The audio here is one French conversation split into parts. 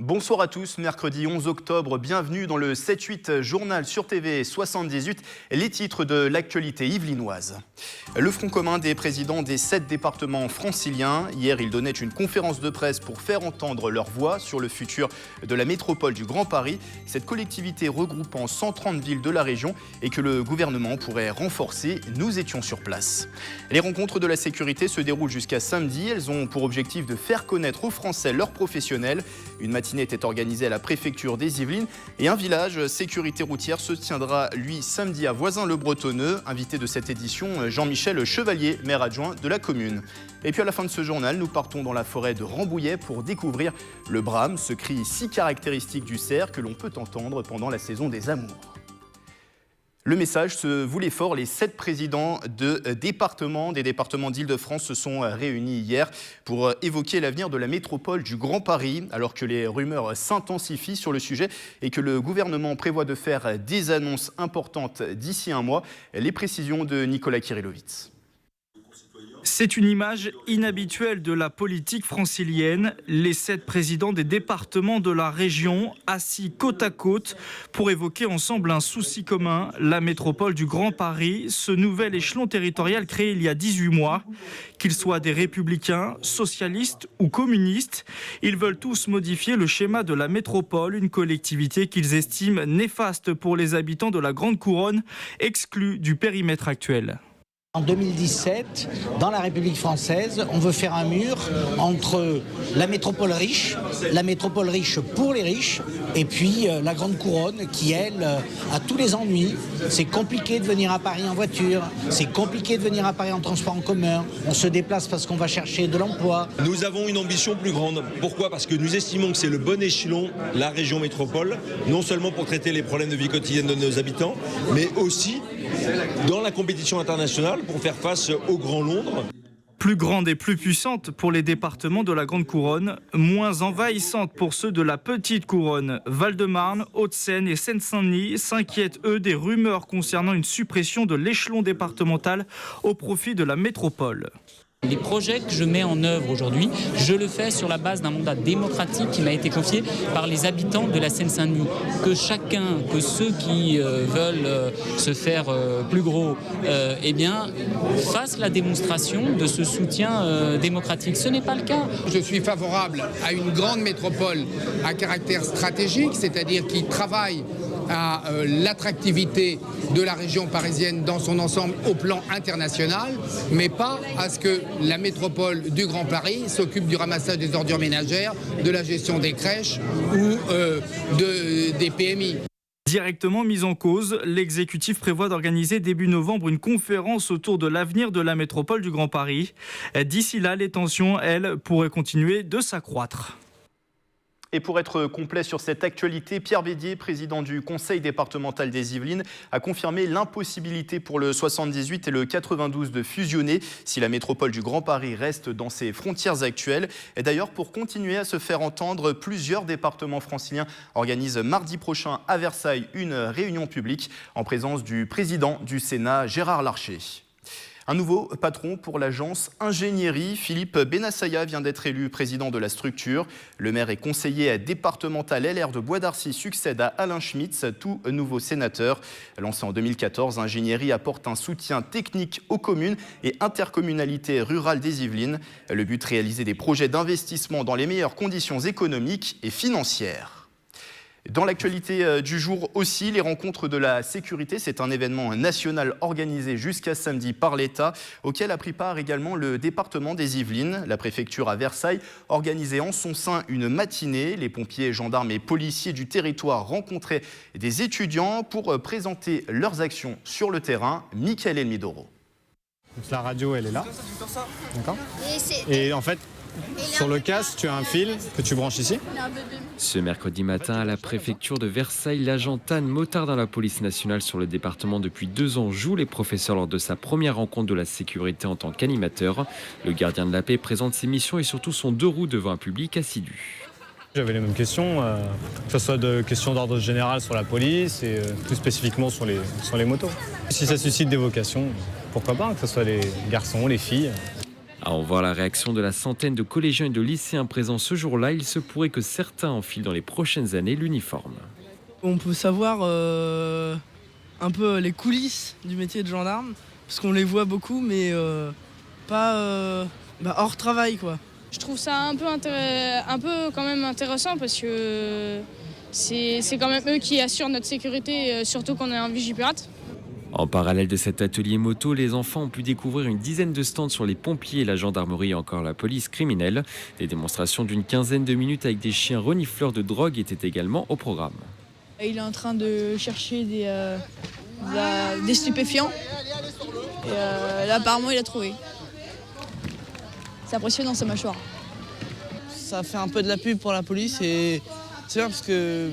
Bonsoir à tous, mercredi 11 octobre, bienvenue dans le 7-8 journal sur TV 78, les titres de l'actualité yvelinoise. Le front commun des présidents des 7 départements franciliens, hier ils donnaient une conférence de presse pour faire entendre leur voix sur le futur de la métropole du Grand Paris, cette collectivité regroupant 130 villes de la région et que le gouvernement pourrait renforcer, nous étions sur place. Les rencontres de la sécurité se déroulent jusqu'à samedi, elles ont pour objectif de faire connaître aux Français leurs professionnels. Une matinée était organisée à la préfecture des Yvelines et un village sécurité routière se tiendra, lui, samedi à Voisins-le-Bretonneux. Invité de cette édition, Jean-Michel Chevalier, maire adjoint de la commune. Et puis à la fin de ce journal, nous partons dans la forêt de Rambouillet pour découvrir le brame, ce cri si caractéristique du cerf que l'on peut entendre pendant la saison des amours. Le message se voulait fort. Les 7 présidents des départements d'Île-de-France se sont réunis hier pour évoquer l'avenir de la métropole du Grand Paris, alors que les rumeurs s'intensifient sur le sujet et que le gouvernement prévoit de faire des annonces importantes d'ici un mois. Les précisions de Nicolas Kirillovitz. C'est une image inhabituelle de la politique francilienne. Les 7 présidents des départements de la région assis côte à côte pour évoquer ensemble un souci commun, la métropole du Grand Paris, ce nouvel échelon territorial créé il y a 18 mois. Qu'ils soient des républicains, socialistes ou communistes, ils veulent tous modifier le schéma de la métropole, une collectivité qu'ils estiment néfaste pour les habitants de la Grande Couronne, exclus du périmètre actuel. En 2017, dans la République française, on veut faire un mur entre la métropole riche pour les riches, et puis la Grande Couronne qui, elle, a tous les ennuis. C'est compliqué de venir à Paris en voiture, c'est compliqué de venir à Paris en transport en commun, on se déplace parce qu'on va chercher de l'emploi. Nous avons une ambition plus grande. Pourquoi ? Parce que nous estimons que c'est le bon échelon, la région métropole, non seulement pour traiter les problèmes de vie quotidienne de nos habitants, mais aussi dans la compétition internationale pour faire face au Grand Londres. Plus grande et plus puissante pour les départements de la Grande Couronne, moins envahissante pour ceux de la Petite Couronne. Val-de-Marne, Hauts-de-Seine et Seine-Saint-Denis s'inquiètent, eux, des rumeurs concernant une suppression de l'échelon départemental au profit de la métropole. Les projets que je mets en œuvre aujourd'hui, je le fais sur la base d'un mandat démocratique qui m'a été confié par les habitants de la Seine-Saint-Denis. Que ceux qui veulent se faire plus gros, fassent la démonstration de ce soutien démocratique. Ce n'est pas le cas. Je suis favorable à une grande métropole à caractère stratégique, c'est-à-dire qui travaille à l'attractivité de la région parisienne dans son ensemble au plan international, mais pas à ce que la métropole du Grand Paris s'occupe du ramassage des ordures ménagères, de la gestion des crèches ou des PMI. Directement mise en cause, l'exécutif prévoit d'organiser début novembre une conférence autour de l'avenir de la métropole du Grand Paris. D'ici là, les tensions, elles, pourraient continuer de s'accroître. Et pour être complet sur cette actualité, Pierre Bédier, président du conseil départemental des Yvelines, a confirmé l'impossibilité pour le 78 et le 92 de fusionner si la métropole du Grand Paris reste dans ses frontières actuelles. Et d'ailleurs, pour continuer à se faire entendre, plusieurs départements franciliens organisent mardi prochain à Versailles une réunion publique en présence du président du Sénat, Gérard Larcher. Un nouveau patron pour l'agence Ingénierie. Philippe Benassaya vient d'être élu président de la structure. Le maire et conseiller départemental LR de Bois d'Arcy succède à Alain Schmitz, tout nouveau sénateur. Lancé en 2014, Ingénierie apporte un soutien technique aux communes et intercommunalités rurales des Yvelines. Le but, réaliser des projets d'investissement dans les meilleures conditions économiques et financières. Dans l'actualité du jour aussi, les rencontres de la sécurité, c'est un événement national organisé jusqu'à samedi par l'État, auquel a pris part également le département des Yvelines. La préfecture à Versailles organisait en son sein une matinée. Les pompiers, gendarmes et policiers du territoire rencontraient des étudiants pour présenter leurs actions sur le terrain. Michael Elmidoro. Donc la radio, elle est là. D'accord. Et en fait, sur le casque, tu as un fil que tu branches ici. Ce mercredi matin, à la préfecture de Versailles, l'agent Tan, motard dans la police nationale sur le département depuis 2 ans, joue les professeurs lors de sa première rencontre de la sécurité en tant qu'animateur. Le gardien de la paix présente ses missions et surtout son 2 roues devant un public assidu. J'avais les mêmes questions, que ce soit de questions d'ordre général sur la police et plus spécifiquement sur les motos. Si ça suscite des vocations, pourquoi pas, que ce soit les garçons, les filles. À en voir la réaction de la centaine de collégiens et de lycéens présents ce jour-là, il se pourrait que certains enfilent dans les prochaines années l'uniforme. On peut savoir un peu les coulisses du métier de gendarme, parce qu'on les voit beaucoup, mais pas hors travail, quoi. Je trouve ça un peu quand même intéressant, parce que c'est quand même eux qui assurent notre sécurité, surtout qu'on est un Vigipirate. En parallèle de cet atelier moto, les enfants ont pu découvrir une dizaine de stands sur les pompiers, la gendarmerie et encore la police criminelle. Des démonstrations d'une quinzaine de minutes avec des chiens renifleurs de drogue étaient également au programme. Il est en train de chercher des stupéfiants. Et là, apparemment, il a trouvé. C'est impressionnant, sa mâchoire. Ça fait un peu de la pub pour la police et c'est bien parce que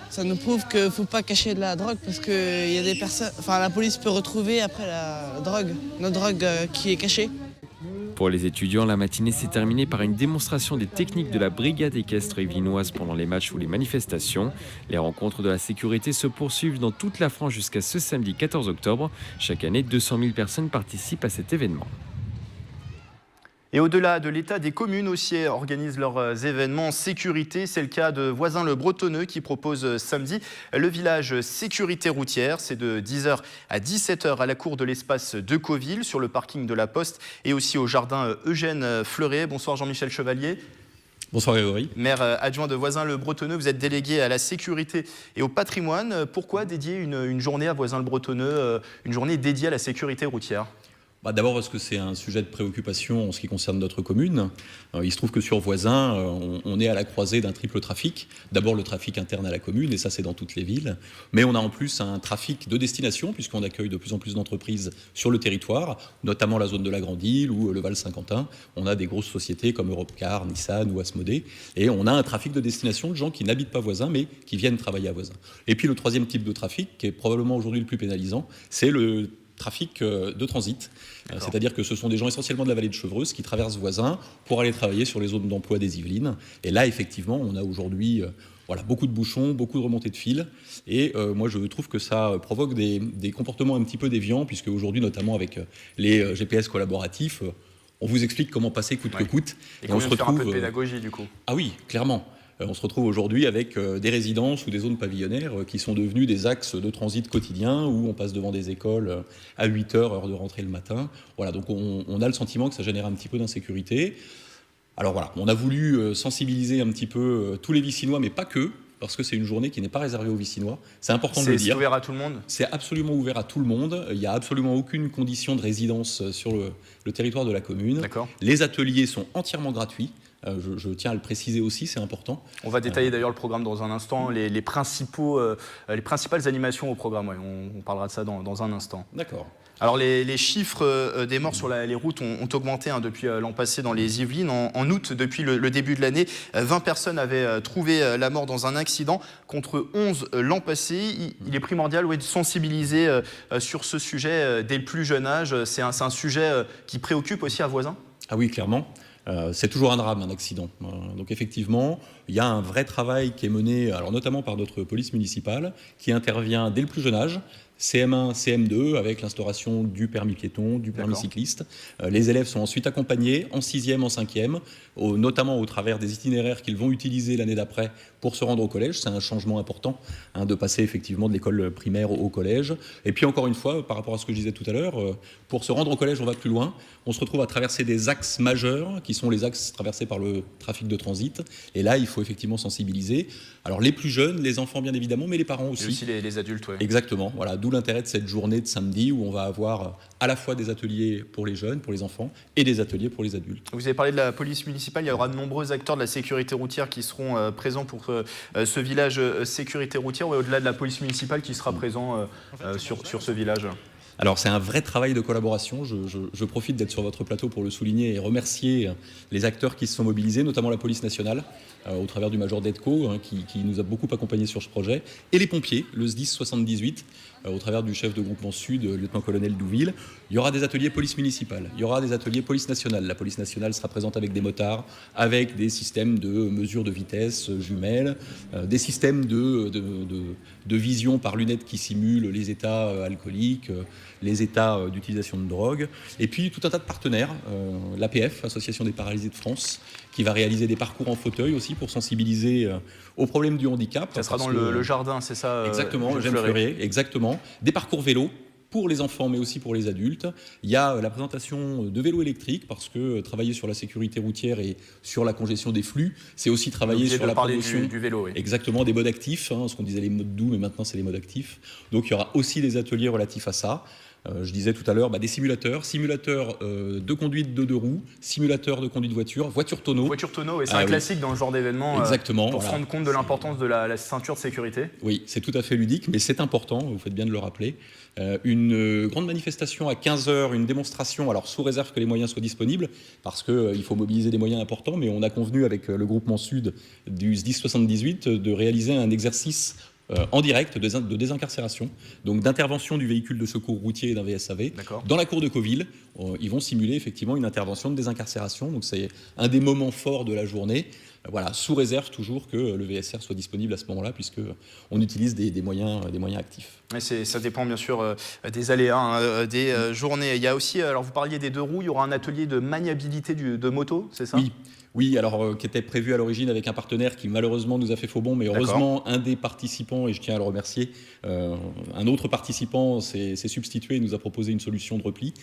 ça nous prouve qu'il ne faut pas cacher de la drogue parce que y a des personnes, la police peut retrouver après notre drogue qui est cachée. Pour les étudiants, la matinée s'est terminée par une démonstration des techniques de la brigade équestre yvelinoise pendant les matchs ou les manifestations. Les rencontres de la sécurité se poursuivent dans toute la France jusqu'à ce samedi 14 octobre. Chaque année, 200 000 personnes participent à cet événement. Et au-delà de l'État, des communes aussi organisent leurs événements en sécurité. C'est le cas de Voisins-le-Bretonneux qui propose samedi le village sécurité routière. C'est de 10h à 17h à la cour de l'espace de Cauville, sur le parking de la Poste et aussi au jardin Eugène Fleuret. Bonsoir Jean-Michel Chevalier. Bonsoir Grégory. Maire adjoint de Voisins-le-Bretonneux, vous êtes délégué à la sécurité et au patrimoine. Pourquoi dédier une journée à Voisins-le-Bretonneux, une journée dédiée à la sécurité routière ? D'abord parce que c'est un sujet de préoccupation en ce qui concerne notre commune. Il se trouve que sur Voisins, on est à la croisée d'un triple trafic. D'abord le trafic interne à la commune, et ça c'est dans toutes les villes. Mais on a en plus un trafic de destination, puisqu'on accueille de plus en plus d'entreprises sur le territoire, notamment la zone de la Grande Île ou le Val-Saint-Quentin. On a des grosses sociétés comme Europcar, Nissan ou Asmodée. Et on a un trafic de destination de gens qui n'habitent pas Voisins, mais qui viennent travailler à Voisins. Et puis le troisième type de trafic, qui est probablement aujourd'hui le plus pénalisant, c'est le trafic de transit. C'est-à-dire que ce sont des gens essentiellement de la vallée de Chevreuse qui traversent Voisins pour aller travailler sur les zones d'emploi des Yvelines. Et là, effectivement, on a aujourd'hui beaucoup de bouchons, beaucoup de remontées de fil. Et moi, je trouve que ça provoque des comportements un petit peu déviants, puisque aujourd'hui, notamment avec les GPS collaboratifs, on vous explique comment passer coûte que coûte. Et on se retrouve faire un peu de pédagogie, du coup. Ah oui, clairement. On se retrouve aujourd'hui avec des résidences ou des zones pavillonnaires qui sont devenues des axes de transit quotidiens où on passe devant des écoles à 8h, heure de rentrée le matin. Voilà, donc on a le sentiment que ça génère un petit peu d'insécurité. Alors voilà, on a voulu sensibiliser un petit peu tous les Vicinois, mais pas que, parce que c'est une journée qui n'est pas réservée aux Vicinois. C'est important de le dire. C'est ouvert à tout le monde ? C'est absolument ouvert à tout le monde. Il n'y a absolument aucune condition de résidence sur le territoire de la commune. D'accord. Les ateliers sont entièrement gratuits. Je tiens à le préciser aussi, c'est important. On va détailler d'ailleurs le programme dans un instant, les principales animations au programme. Ouais, on parlera de ça dans un instant. D'accord. Alors les chiffres des morts sur les routes ont augmenté depuis l'an passé dans les Yvelines. En août, depuis le début de l'année, 20 personnes avaient trouvé la mort dans un accident contre 11 l'an passé. Il est primordial de sensibiliser sur ce sujet dès le plus jeune âge. C'est un sujet qui préoccupe aussi à Voisins ? Ah oui, clairement. C'est toujours un drame, un accident. Donc effectivement, il y a un vrai travail qui est mené, alors notamment par notre police municipale, qui intervient dès le plus jeune âge, CM1, CM2, avec l'instauration du permis piéton, du permis cycliste. Les élèves sont ensuite accompagnés en 6e, en 5e, notamment au travers des itinéraires qu'ils vont utiliser l'année d'après pour se rendre au collège. C'est un changement important de passer effectivement de l'école primaire au collège. Et puis encore une fois, par rapport à ce que je disais tout à l'heure, pour se rendre au collège, on va plus loin. On se retrouve à traverser des axes majeurs, qui sont les axes traversés par le trafic de transit. Et là, il faut effectivement sensibiliser. Alors les plus jeunes, les enfants bien évidemment, mais les parents aussi. Et aussi les adultes, oui. Exactement. Voilà, d'où l'intérêt de cette journée de samedi où on va avoir à la fois des ateliers pour les jeunes, pour les enfants, et des ateliers pour les adultes. Vous avez parlé de la police municipale. Il y aura de nombreux acteurs de la sécurité routière qui seront présents pour ce village sécurité routière, ou au-delà de la police municipale qui sera présent sur ce village. Alors c'est un vrai travail de collaboration, je profite d'être sur votre plateau pour le souligner et remercier les acteurs qui se sont mobilisés, notamment la police nationale, au travers du major Detco, qui nous a beaucoup accompagnés sur ce projet, et les pompiers, le SDIS 78, au travers du chef de groupement Sud, lieutenant-colonel Douville. Il y aura des ateliers police municipale, il y aura des ateliers police nationale. La police nationale sera présente avec des motards, avec des systèmes de mesure de vitesse jumelles, des systèmes de vision par lunettes qui simulent les états alcooliques, les états d'utilisation de drogue. Et puis tout un tas de partenaires, l'APF, Association des paralysés de France, qui va réaliser des parcours en fauteuil aussi pour sensibiliser aux problèmes du handicap. Ça sera dans le jardin, c'est ça Exactement, Eugène Fleurier, exactement. Des parcours vélo pour les enfants, mais aussi pour les adultes. Il y a la présentation de vélos électriques, parce que travailler sur la sécurité routière et sur la congestion des flux, c'est aussi travailler sur la promotion du vélo. Oui. Exactement, des modes actifs, ce qu'on disait les modes doux, mais maintenant c'est les modes actifs. Donc il y aura aussi des ateliers relatifs à ça. Je disais tout à l'heure, des simulateurs de conduite de deux roues, simulateurs de conduite de voiture, voiture tonneau. Voiture tonneau, et c'est un classique dans le genre d'événement. Exactement. Pour se rendre compte de l'importance de la ceinture de sécurité. Oui, c'est tout à fait ludique, mais c'est important, vous faites bien de le rappeler. Une grande manifestation à 15h, une démonstration, alors sous réserve que les moyens soient disponibles, parce qu'il faut mobiliser des moyens importants, mais on a convenu avec le groupement Sud du SDIS 78 de réaliser un exercice en direct de désincarcération, donc d'intervention du véhicule de secours routier et d'un VSAV. Dans la cour de Cauville, ils vont simuler effectivement une intervention de désincarcération, donc c'est un des moments forts de la journée. Voilà, sous réserve toujours que le VSR soit disponible à ce moment-là, puisqu'on utilise des moyens actifs. Mais ça dépend bien sûr des aléas, des journées. Il y a aussi, alors vous parliez des deux roues, il y aura un atelier de maniabilité de moto, c'est ça ? Oui, alors qui était prévu à l'origine avec un partenaire qui malheureusement nous a fait faux bond, mais heureusement un des participants, et je tiens à le remercier, un autre participant s'est substitué et nous a proposé une solution de repli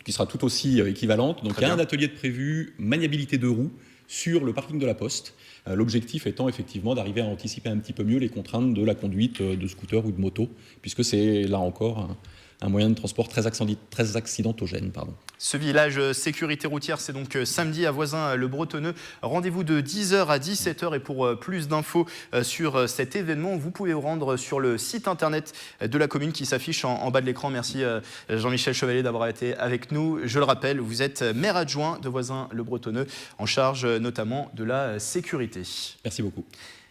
qui sera tout aussi équivalente. Donc il y a un atelier de prévu maniabilité de roues sur le parking de la Poste. L'objectif étant effectivement d'arriver à anticiper un petit peu mieux les contraintes de la conduite de scooter ou de moto, puisque c'est là encore un moyen de transport très accidentogène. Ce village sécurité routière, c'est donc samedi à Voisins-le-Bretonneux. Rendez-vous de 10h à 17h, et pour plus d'infos sur cet événement, vous pouvez vous rendre sur le site internet de la commune qui s'affiche en bas de l'écran. Merci Jean-Michel Chevalier d'avoir été avec nous. Je le rappelle, vous êtes maire adjoint de Voisins-le-Bretonneux, en charge notamment de la sécurité. Merci beaucoup.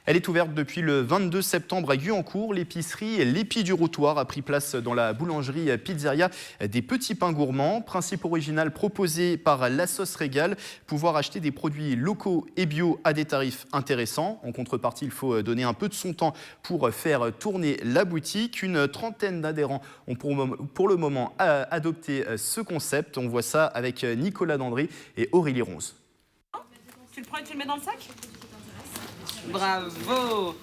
Elle est ouverte depuis le 22 septembre à Guyancourt. L'épicerie L'Épi du Routoir a pris place dans la boulangerie pizzeria des Petits Pains Gourmands. Principe original proposé par La Sauce Régale, pouvoir acheter des produits locaux et bio à des tarifs intéressants. En contrepartie, il faut donner un peu de son temps pour faire tourner la boutique. Une trentaine d'adhérents ont pour le moment adopté ce concept. On voit ça avec Nicolas Dandry et Aurélie Ronze. Tu le prends et tu le mets dans le sac ? Bravo!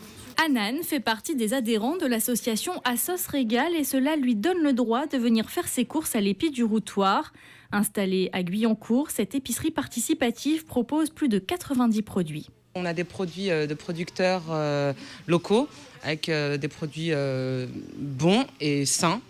Anan fait partie des adhérents de l'association À Sauce Régale, et cela lui donne le droit de venir faire ses courses à l'Épi du Routoir. Installée à Guyancourt, cette épicerie participative propose plus de 90 produits. On a des produits de producteurs locaux avec des produits bons et sains.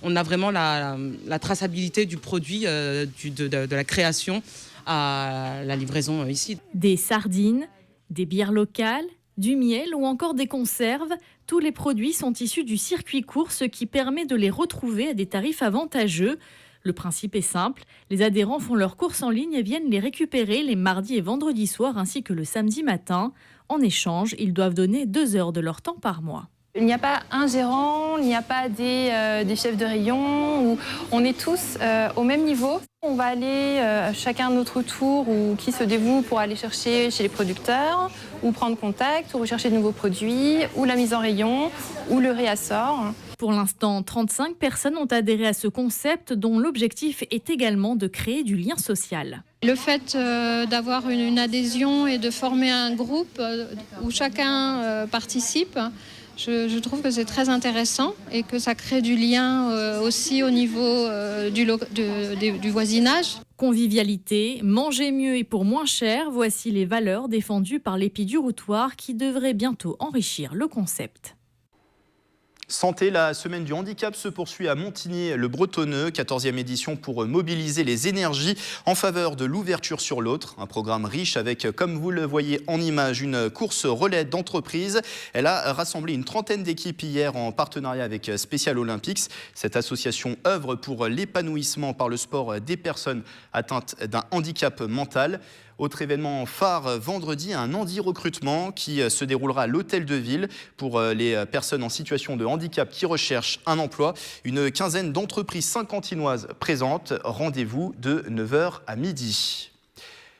On a vraiment la traçabilité du produit, de la création à la livraison ici. Des sardines, des bières locales, du miel ou encore des conserves, tous les produits sont issus du circuit court, ce qui permet de les retrouver à des tarifs avantageux. Le principe est simple, les adhérents font leurs courses en ligne et viennent les récupérer les mardis et vendredis soirs ainsi que le samedi matin. En échange, ils doivent donner 2 heures de leur temps par mois. Il n'y a pas un gérant, il n'y a pas des chefs de rayon, où on est tous au même niveau. On va aller chacun à notre tour, ou qui se dévoue pour aller chercher chez les producteurs, ou prendre contact, ou rechercher de nouveaux produits, ou la mise en rayon, ou le réassort. Pour l'instant, 35 personnes ont adhéré à ce concept, dont l'objectif est également de créer du lien social. Le fait d'avoir une adhésion et de former un groupe où chacun participe, je trouve que c'est très intéressant et que ça crée du lien aussi au niveau du voisinage. Convivialité, manger mieux et pour moins cher, voici les valeurs défendues par l'Épi du Routoir qui devraient bientôt enrichir le concept. Santé, la semaine du handicap se poursuit à Montigny-le-Bretonneux, 14e édition pour mobiliser les énergies en faveur de l'ouverture sur l'autre. Un programme riche avec, comme vous le voyez en image, une course relais d'entreprise. Elle a rassemblé une trentaine d'équipes hier en partenariat avec Special Olympics. Cette association œuvre pour l'épanouissement par le sport des personnes atteintes d'un handicap mental. Autre événement phare vendredi, un handi recrutement qui se déroulera à l'hôtel de ville pour les personnes en situation de handicap qui recherchent un emploi. Une quinzaine d'entreprises saint-quentinoises présentes. Rendez-vous de 9h à midi.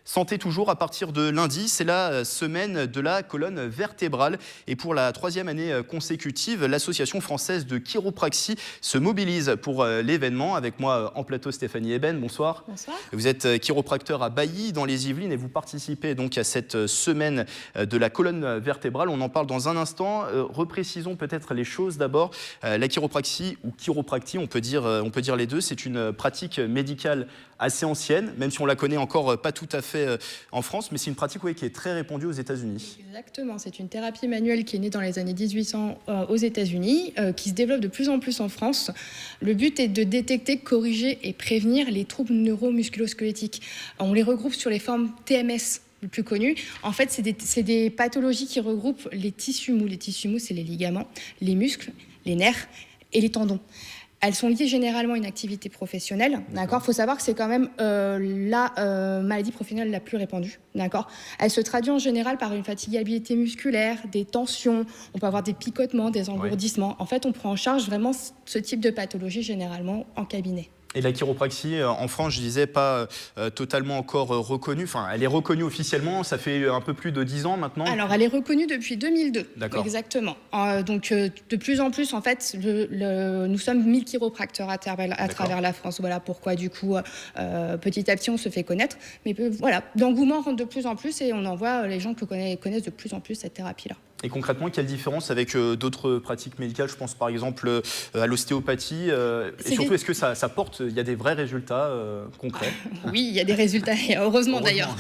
Santé toujours, à partir de lundi, c'est la semaine de la colonne vertébrale. Et pour la 3e année consécutive, l'Association française de chiropraxie se mobilise pour l'événement. Avec moi en plateau, Stéphanie Eben, bonsoir. Bonsoir. Vous êtes chiropracteur à Bailly, dans les Yvelines, et vous participez donc à cette semaine de la colonne vertébrale. On en parle dans un instant. Reprécisons peut-être les choses d'abord. La chiropraxie ou chiropractie, on peut dire les deux, c'est une pratique médicale assez ancienne, même si on la connaît encore pas tout à fait en France, mais c'est une pratique qui est très répandue aux États-Unis. Exactement, c'est une thérapie manuelle qui est née dans les années 1800 aux États-Unis, qui se développe de plus en plus en France. Le but est de détecter, corriger et prévenir les troubles neuromusculo-squelettiques. On les regroupe sur les formes TMS. Le plus connu. En fait, c'est des pathologies qui regroupent les tissus mous. Les tissus mous, c'est les ligaments, les muscles, les nerfs et les tendons. Elles sont liées généralement à une activité professionnelle. D'accord. Il faut savoir que c'est quand même la maladie professionnelle la plus répandue. D'accord. Elle se traduit en général par une fatigabilité musculaire, des tensions. On peut avoir des picotements, des engourdissements. Oui. En fait, on prend en charge vraiment ce type de pathologie généralement en cabinet. Et la chiropraxie, en France, je disais, pas totalement encore reconnue. Enfin, elle est reconnue officiellement, ça fait un peu plus de 10 ans maintenant. Alors, elle est reconnue depuis 2002. D'accord. Exactement. Donc, de plus en plus, en fait, nous sommes 1000 chiropracteurs à travers la France. Voilà pourquoi, du coup, petit à petit, on se fait connaître. Mais voilà, l'engouement rentre de plus en plus et on en voit les gens qui connaissent de plus en plus cette thérapie-là. Et concrètement, quelle différence avec d'autres pratiques médicales? Je pense par exemple à l'ostéopathie. Et surtout, est-ce que ça porte, il y a des vrais résultats concrets? Oui, il y a des résultats, heureusement d'ailleurs.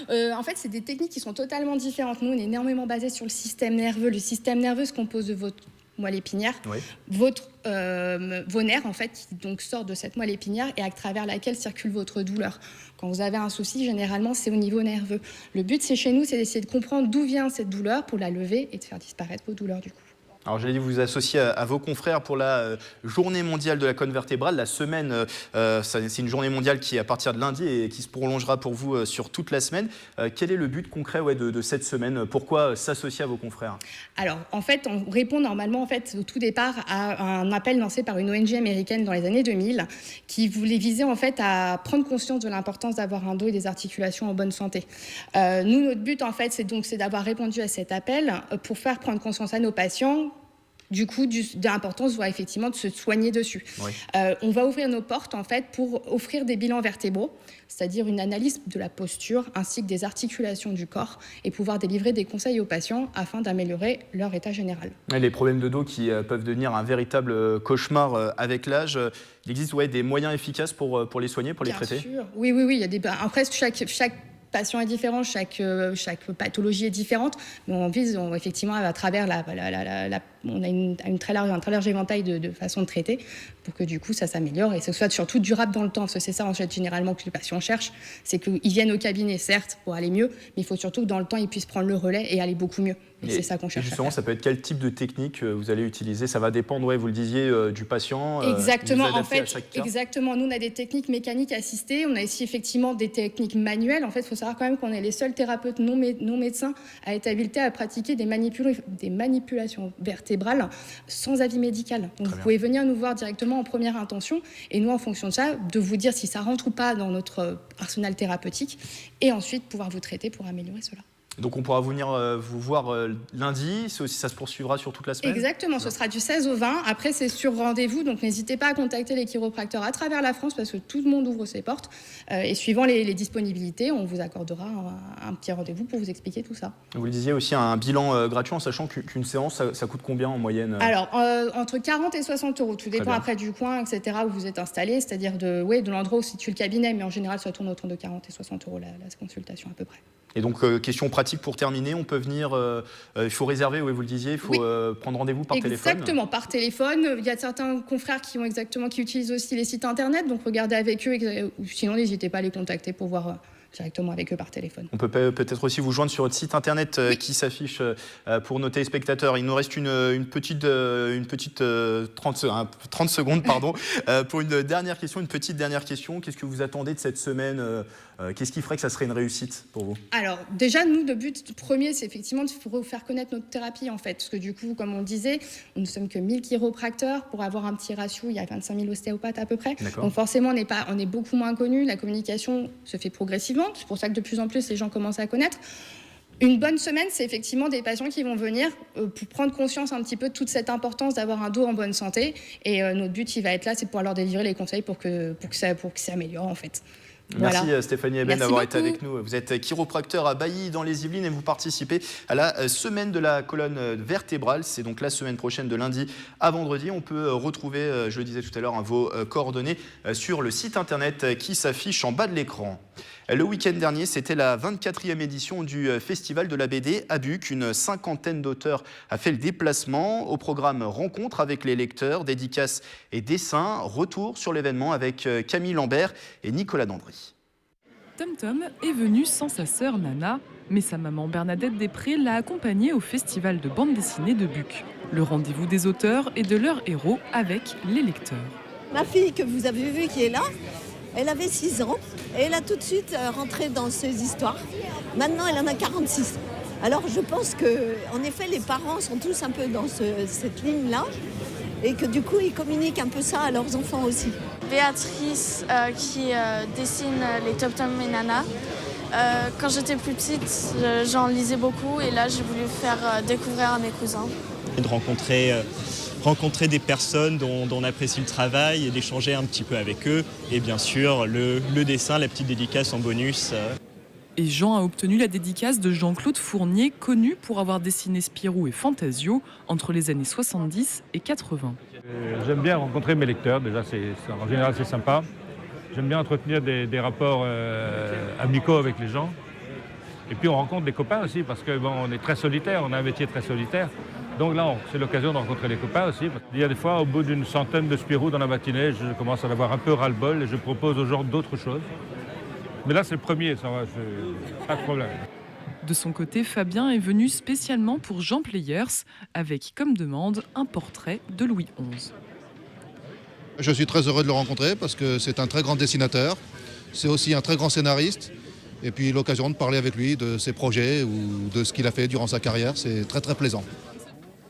En fait, c'est des techniques qui sont totalement différentes. Nous, on est énormément basé sur le système nerveux. Le système nerveux se compose de votre moelle épinière, oui. Vos nerfs en fait qui donc sortent de cette moelle épinière et à travers laquelle circule votre douleur. Quand vous avez un souci, généralement c'est au niveau nerveux. Le but chez nous, c'est d'essayer de comprendre d'où vient cette douleur pour la lever et de faire disparaître vos douleurs du coup. Alors j'allais vous associer à vos confrères pour la journée mondiale de la colonne vertébrale. La semaine, c'est une journée mondiale qui est à partir de lundi et qui se prolongera pour vous sur toute la semaine. Quel est le but concret de cette semaine? Pourquoi s'associer à vos confrères? Alors en fait, on répond normalement en fait, au tout départ à un appel lancé par une ONG américaine dans les années 2000 qui voulait viser en fait à prendre conscience de l'importance d'avoir un dos et des articulations en bonne santé. Nous, notre but en fait, c'est d'avoir répondu à cet appel pour faire prendre conscience à nos patients du coup, de l'importance effectivement de se soigner dessus. Oui. On va ouvrir nos portes en fait pour offrir des bilans vertébraux, c'est-à-dire une analyse de la posture ainsi que des articulations du corps et pouvoir délivrer des conseils aux patients afin d'améliorer leur état général. Et les problèmes de dos qui peuvent devenir un véritable cauchemar avec l'âge, il existe des moyens efficaces pour les soigner, pour les traiter? Bien sûr, oui. Il y a après, chaque patient est différent, chaque pathologie est différente, mais on vise effectivement à travers on a un très large éventail de façons de traiter pour que du coup ça s'améliore et que ce soit surtout durable dans le temps. Parce que c'est ça en fait généralement que les patients cherchent, c'est qu'ils viennent au cabinet certes pour aller mieux, mais il faut surtout que dans le temps ils puissent prendre le relais et aller beaucoup mieux. Et c'est ça qu'on cherche. Justement, ça peut être quel type de technique vous allez utiliser? Ça va dépendre, vous le disiez, du patient. Exactement. En fait, exactement. Nous on a des techniques mécaniques assistées, on a ici effectivement des techniques manuelles. En fait, il faut savoir quand même qu'on est les seuls thérapeutes non médecins à être habilités à pratiquer des manipulations vertébrales sans avis médical. Donc vous pouvez venir nous voir directement en première intention et nous en fonction de ça, de vous dire si ça rentre ou pas dans notre arsenal thérapeutique et ensuite pouvoir vous traiter pour améliorer cela. Donc on pourra venir vous voir lundi, ça se poursuivra sur toute la semaine? Exactement, ce sera du 16 au 20. Après, c'est sur rendez-vous, donc n'hésitez pas à contacter les chiropracteurs à travers la France parce que tout le monde ouvre ses portes. Et suivant les disponibilités, on vous accordera un petit rendez-vous pour vous expliquer tout ça. Vous le disiez aussi, un bilan gratuit en sachant qu'une séance, ça coûte combien en moyenne? Alors, entre 40 et 60 euros, tout dépend après du coin, etc., où vous êtes installé, c'est-à-dire de l'endroit où se situe le cabinet, mais en général, ça tourne autour de 40 et 60 euros la consultation à peu près. Et donc, question pratique pour terminer, on peut venir, il faut réserver, vous le disiez, il faut prendre rendez-vous par téléphone? Exactement, par téléphone. Il y a certains confrères qui utilisent aussi les sites internet, donc regardez avec eux, ou sinon n'hésitez pas à les contacter pour voir directement avec eux par téléphone. On peut peut-être aussi vous joindre sur votre site internet qui s'affiche pour nos téléspectateurs. Il nous reste une petite 30 secondes pour une petite dernière question. Qu'est-ce que vous attendez de cette semaine Qu'est-ce qui ferait que ça serait une réussite pour vous? Alors déjà, nous, le but premier, c'est effectivement de faire connaître notre thérapie en fait. Parce que du coup, comme on le disait, nous ne sommes que 1000 chiropracteurs. Pour avoir un petit ratio, il y a 25 000 ostéopathes à peu près. Donc forcément, on est beaucoup moins connus. La communication se fait progressivement. C'est pour ça que de plus en plus, les gens commencent à connaître. Une bonne semaine, c'est effectivement des patients qui vont venir pour prendre conscience un petit peu de toute cette importance d'avoir un dos en bonne santé. Et notre but, il va être là, c'est de pouvoir leur délivrer les conseils pour que ça améliore en fait. Merci voilà. Stéphanie Eben d'avoir été avec nous. Vous êtes chiropracteur à Bailly dans les Yvelines et vous participez à la semaine de la colonne vertébrale. C'est donc la semaine prochaine de lundi à vendredi. On peut retrouver, je le disais tout à l'heure, vos coordonnées sur le site internet qui s'affiche en bas de l'écran. Le week-end dernier, c'était la 24e édition du Festival de la BD à Buc. Une cinquantaine d'auteurs a fait le déplacement. Au programme rencontre avec les lecteurs, dédicaces et dessins. Retour sur l'événement avec Camille Lambert et Nicolas Dandry. Tom Tom est venu sans sa sœur Nana, mais sa maman Bernadette Després l'a accompagnée au Festival de bande dessinée de Buc. Le rendez-vous des auteurs et de leurs héros avec les lecteurs. Ma fille que vous avez vue qui est là, elle avait 6 ans et elle a tout de suite rentré dans ces histoires. Maintenant, elle en a 46. Alors, je pense qu'en effet, les parents sont tous un peu dans cette ligne-là et que du coup, ils communiquent un peu ça à leurs enfants aussi. Béatrice qui dessine les Tom Tom et Nana. Quand j'étais plus petite, j'en lisais beaucoup et là, j'ai voulu faire découvrir à mes cousins. Et de rencontrer des personnes dont on apprécie le travail et d'échanger un petit peu avec eux. Et bien sûr, le dessin, la petite dédicace en bonus. Et Jean a obtenu la dédicace de Jean-Claude Fournier, connu pour avoir dessiné Spirou et Fantasio entre les années 70 et 80. J'aime bien rencontrer mes lecteurs, déjà en général c'est sympa. J'aime bien entretenir des rapports amicaux avec les gens. Et puis on rencontre des copains aussi parce que on est très solitaire, on a un métier très solitaire. Donc là, c'est l'occasion de rencontrer les copains aussi. Il y a des fois, au bout d'une centaine de Spirou dans la matinée, je commence à en avoir un peu ras-le-bol et je propose aux gens d'autres choses. Mais là, c'est le premier, ça va, pas de problème. De son côté, Fabien est venu spécialement pour Jean Players, avec comme demande un portrait de Louis XI. Je suis très heureux de le rencontrer parce que c'est un très grand dessinateur, c'est aussi un très grand scénariste. Et puis l'occasion de parler avec lui de ses projets ou de ce qu'il a fait durant sa carrière, c'est très très plaisant.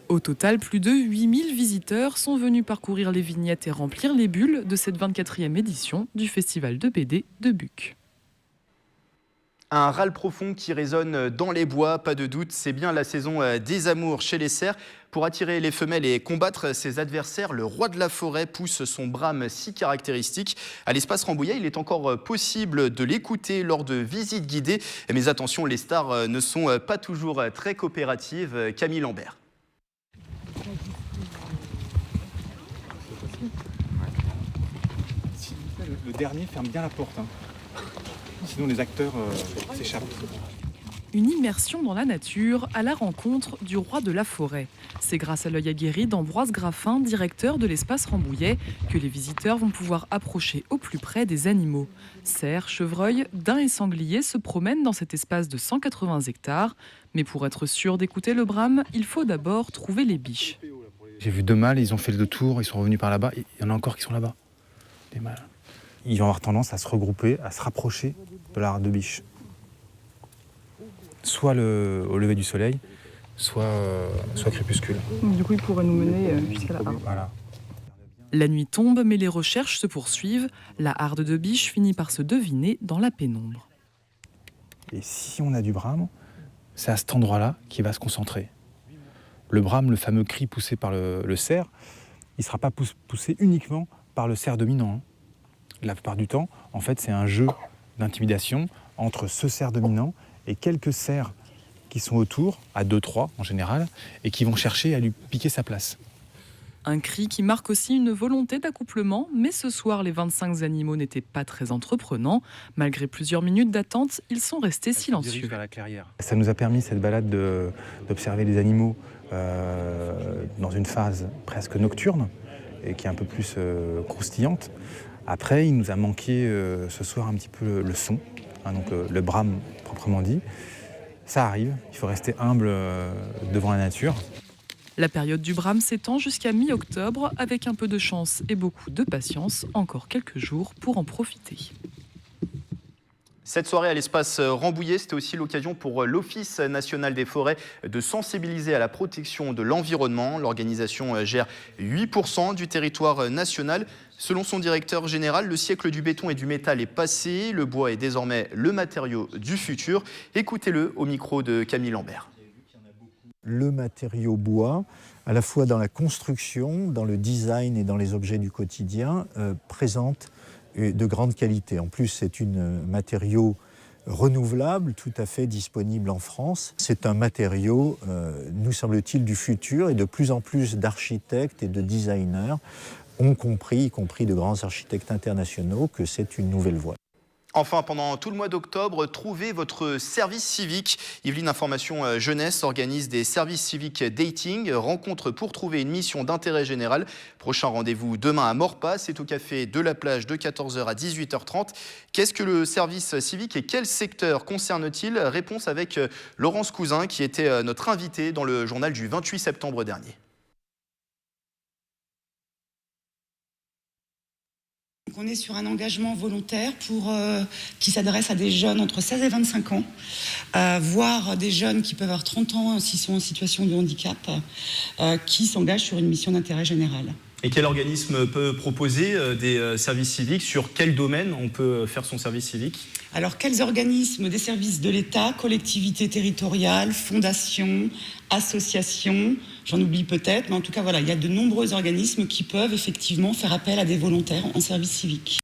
Au total, plus de 8000 visiteurs sont venus parcourir les vignettes et remplir les bulles de cette 24e édition du Festival de BD de Buc. Un râle profond qui résonne dans les bois, pas de doute, c'est bien la saison des amours chez les cerfs. Pour attirer les femelles et combattre ses adversaires, le roi de la forêt pousse son brame si caractéristique. À l'espace Rambouillet, il est encore possible de l'écouter lors de visites guidées. Mais attention, les stars ne sont pas toujours très coopératives. Camille Lambert. Le dernier ferme bien la porte. Sinon les acteurs s'échappent. Une immersion dans la nature à la rencontre du roi de la forêt. C'est grâce à l'œil aguerri d'Ambroise Graffin, directeur de l'espace Rambouillet, que les visiteurs vont pouvoir approcher au plus près des animaux. Cerfs, chevreuils, daims et sangliers se promènent dans cet espace de 180 hectares. Mais pour être sûr d'écouter le brame, il faut d'abord trouver les biches. J'ai vu 2 mâles, ils ont fait le tour, ils sont revenus par là-bas. Il y en a encore qui sont là-bas, des mâles. Ils vont avoir tendance à se regrouper, à se rapprocher de la rate de biche. Soit au lever du soleil, soit crépuscule. Du coup, ils pourraient nous mener jusqu'à la harde. Voilà. La nuit tombe, mais les recherches se poursuivent. La harde de biche finit par se deviner dans la pénombre. Et si on a du brame, c'est à cet endroit-là qu'il va se concentrer. Le brame, le fameux cri poussé par le cerf, il ne sera pas poussé uniquement par le cerf dominant. La plupart du temps, en fait, c'est un jeu d'intimidation entre ce cerf dominant et quelques cerfs qui sont autour, à 2-3 en général, et qui vont chercher à lui piquer sa place. Un cri qui marque aussi une volonté d'accouplement, mais ce soir, les 25 animaux n'étaient pas très entreprenants. Malgré plusieurs minutes d'attente, ils sont restés silencieux. Ça nous a permis, cette balade, d'observer les animaux dans une phase presque nocturne, et qui est un peu plus croustillante. Après, il nous a manqué ce soir un petit peu le son, donc le brame proprement dit. Ça arrive, il faut rester humble devant la nature. La période du brame s'étend jusqu'à mi-octobre. Avec un peu de chance et beaucoup de patience, encore quelques jours pour en profiter. Cette soirée à l'espace Rambouillet, c'était aussi l'occasion pour l'Office national des forêts de sensibiliser à la protection de l'environnement. L'organisation gère 8% du territoire national. Selon son directeur général, le siècle du béton et du métal est passé. Le bois est désormais le matériau du futur. Écoutez-le au micro de Camille Lambert. Le matériau bois, à la fois dans la construction, dans le design et dans les objets du quotidien, présente de grande qualité. En plus, c'est un matériau renouvelable, tout à fait disponible en France. C'est un matériau, nous semble-t-il, du futur, et de plus en plus d'architectes et de designers ont compris, y compris de grands architectes internationaux, que c'est une nouvelle voie. Enfin, pendant tout le mois d'octobre, trouvez votre service civique. Yvelines Information Jeunesse organise des services civiques dating, rencontres pour trouver une mission d'intérêt général. Prochain rendez-vous demain à Maurepas, c'est au café de la Plage de 14h à 18h30. Qu'est-ce que le service civique et quel secteur concerne-t-il? Réponse avec Laurence Cousin qui était notre invitée dans le journal du 28 septembre dernier. On est sur un engagement volontaire qui s'adresse à des jeunes entre 16 et 25 ans, voire des jeunes qui peuvent avoir 30 ans s'ils sont en situation de handicap, qui s'engagent sur une mission d'intérêt général. Et quel organisme peut proposer des services civiques? Sur quel domaine on peut faire son service civique? Alors, quels organismes? Des services de l'État, collectivités territoriales, fondations, associations, j'en oublie peut-être, mais en tout cas, voilà, il y a de nombreux organismes qui peuvent effectivement faire appel à des volontaires en service civique.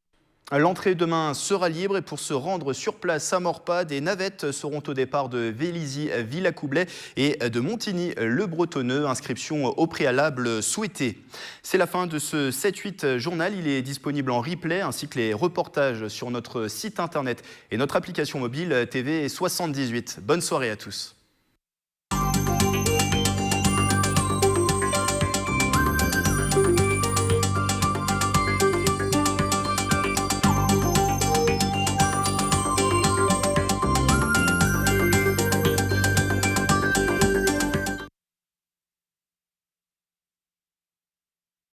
L'entrée demain sera libre et pour se rendre sur place à Maurepas, des navettes seront au départ de Vélizy-Villacoublay et de Montigny-le-Bretonneux. Inscription au préalable souhaitée. C'est la fin de ce 7-8 journal. Il est disponible en replay ainsi que les reportages sur notre site internet et notre application mobile TV78. Bonne soirée à tous.